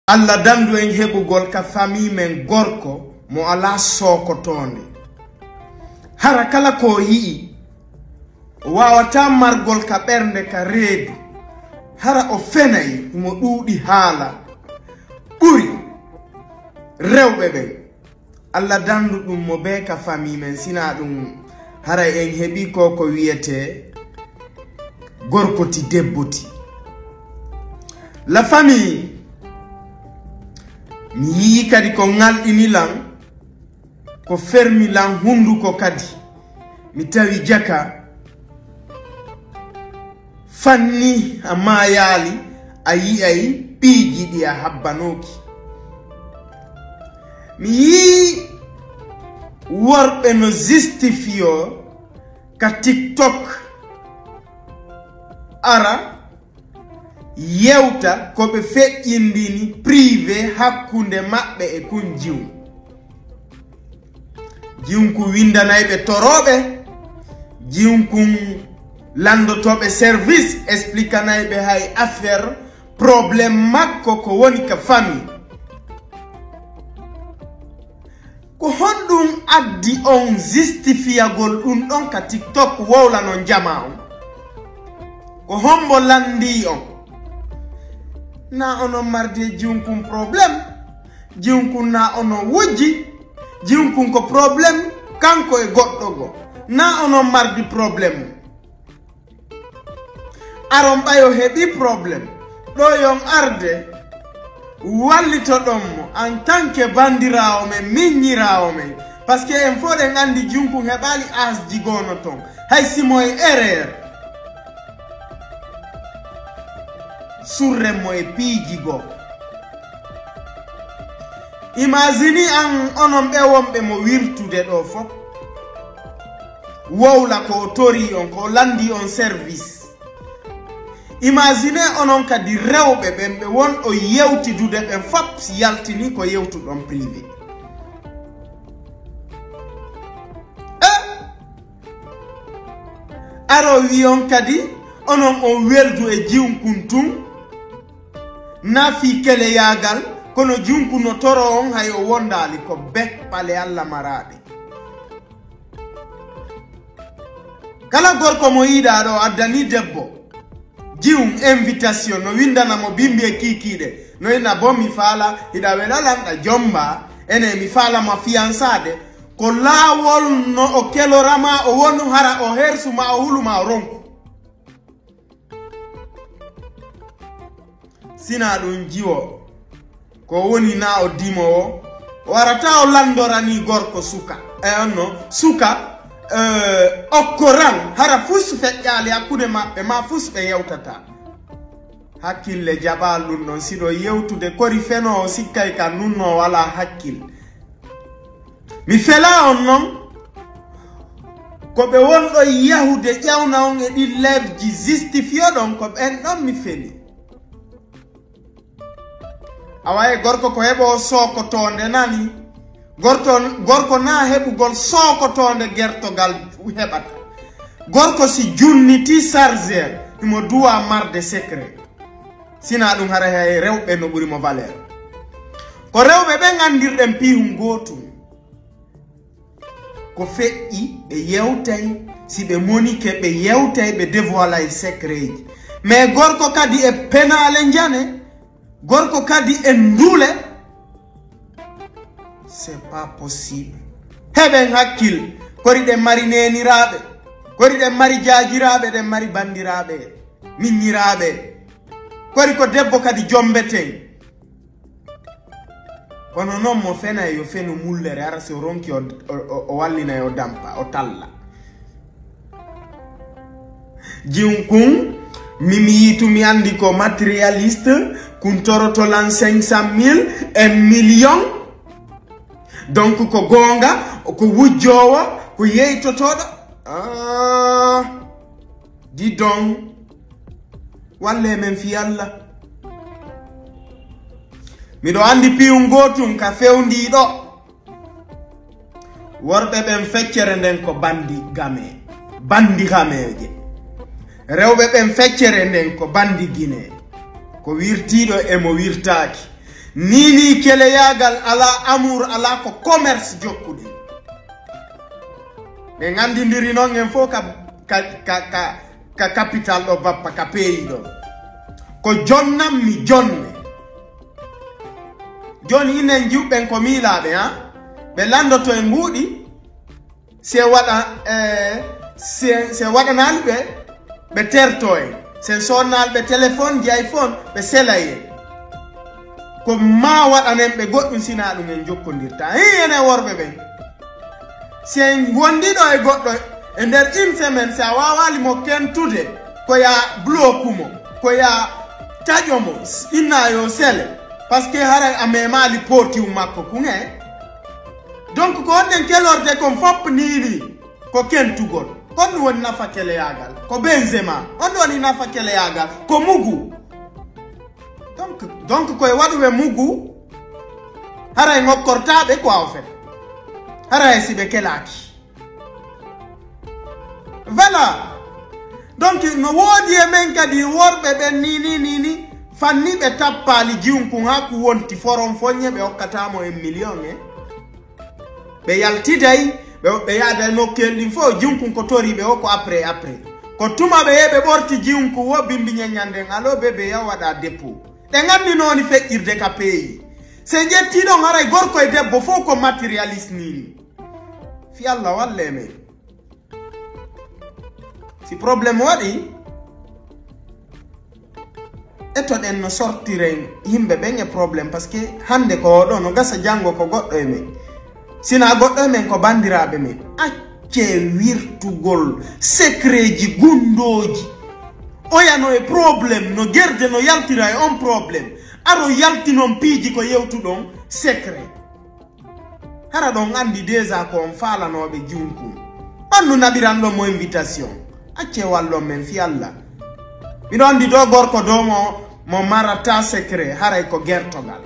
Allah dandu en heɓugol ka famille men gorko mo ala sokotonde hara kala ko yii wawata margol ka ɓernde ka reedu hara o fenayi mo ɗuuɗi haala ɓuri rewɓe ɓen Allah dandu ɗum mo be ka famille men sina ɗum hara en heɓi ko wiyete gorkoti debboti la famille mi yii kadi ko ngalɗini lan ko fermi lan hunduko kadi mi tawi jaka fanni a mayali a yi'ay ɓiiji ɗi a habbanoki mi yii worɓe no justifio ka TikTok ara yewta ko ɓe feƴƴindini privé hakkunde maɓɓe e kun jiwnku windanayɓe toroɓe jiwnkun landotoɓe service explicanayɓe hay affaire probléme makko ko woni ka famille ko honɗum addi on justifiyagol ɗum ɗon ka TikTok wowla non jama on ko hombo landi on na ono marde jiwnkun problème jiwnkun na ono wujji jiwnkun ko problème kanko e goɗɗo go na ono mardi problème aron ɓayo heɓi problème ɗo yon arde wallito ɗonmo en tant que bandirawo men miññirawo men par ce que en fo ɗen andi jiwnkun heɓali as jigono ton hay simo e erreur surremo e piiji go imagine an onon ɓe wonɓe mo wirtude ɗo fof wowla ko o tori on ko landi on service imagine onon kadi rewɓe ɓen ɓe won o yewtidude ɓen fop si yaltini ko yewtuɗon privé aro wi on kadi onon on weldu e jiwnkun tun nafi kele yagal kono jiwnkun no toro on hay o wondali ko bek pale Allah maraɓe kala gorko mo yiɗa ɗo addani debbo jiwum invitation no windanamo bimbi e kikiɗe no ina bo mi faala hiɗa weɗalanɗa jomba ene mi faalama fiyansade ko laawol no o kelorama o wonu hara o hersuma o huluma o ronku sina ɗum jiwo ko woni na o dimowo warata o landorani gorko suka onno suka okkoran hara fus feƴƴali hakkude maɓɓe ma fus ɓe yewtata hakkille jaɓal ɗum ɗon siɗo yewtude kori feno sikkay ka nunno wala hakkil mi fela on noon ko ɓe wonɗo yahude ƴawna on e ɗi lefji justifio ɗon ko ɓen ɗon mi feli awaye gorko ko heɓo sokotonde nani gorko na heɓugol sokotonde gertogal heɓata gorko si junniti chargeur imo duwa marde secret sina ɗum hara hay rewɓe no ɓurimo valeur ko rewɓe ɓe gandirɗen pihum gotum ko feƴƴi ɓe yewtay si ɓe monike ɓe yewtay ɓe dévoilay secret ji mais gorko kadi e penale jane gorko kadi e ndule c'est pas possible heɓen hakkil kori ɗen mari neniraɓe kori ɗen mari jajiraɓe ɗen mari bandiraɓe miññiraɓe kori ko debbo kadi jombeten kono noon mo fena yo feno mullere ara so ronki o wallina o dampa o talla jiwnkun mimi yitu mi andi ko matérialiste kun toroto lan 500 000 1 million donc ko gonga ko wujjowo ko yeytotoɗo di donc walle men fi Allah miɗo andi piyum gotum ka fewndiɗo worɓe ɓen feccere nden ko bandi gameje rewɓe ɓen feccere nden ko bandi guine ko wirtiɗo e mo wirtaki nini keleyagal ala amour ala ko commerce jokkude be ngandindiri non en fo ka capital do bappa ka pays do ko jonnam mi jonne joni inen jubben ko milabe ha be landoto e ngudi se wada se wadanal be terto e se sonal be telephone di iPhone be selaye ko ma wadanen be goddum sina dum en jokkondirta ene worbe be se wondido e goddo e der une semaine sa wawali mo kentude ko ya blokumo ko ya tajomo inna yo sele parce que hara amemali porti makko kunge donc ko onden kelorde ko fop nini ko kentugol kon woni nafa kele yagal ko Benzema on woni nafa kele yagal ko mugu donc ko waduwe mugu hara ngokkortabe ko en fait hara sibe kelaki voilà donc no wodi e men kadi worbe be nini fanni be tappali jiunku haku wonti forom fonye be okkatamo e million be yaltiday be yada no kelli fo jiunku ko tori be ko après ko tuma be yebe borti jiunku wo bimbi nyanyande ngalo bebe ya wada dépôt de ngandi noni fekkirde ka pays se jetti do ngara gorko e debbo fo ko materialiste nini fi Allah walle me si problème wadi eto den no sortire himbe benye problème parce que hande ko do no gasa jango ko goddo e men sina goddo men ko bandirabe men acce wirtugol secretji gundoji oyano e problème no gerde no yaltira e on problème aro yaltinon piiji ko yewtudon secret hara don andi déjà ko on falanobe junku annu nabirando mo invitation acce wallo men fi Allah mi don di do gorko do mo marata secret haray ko gertogal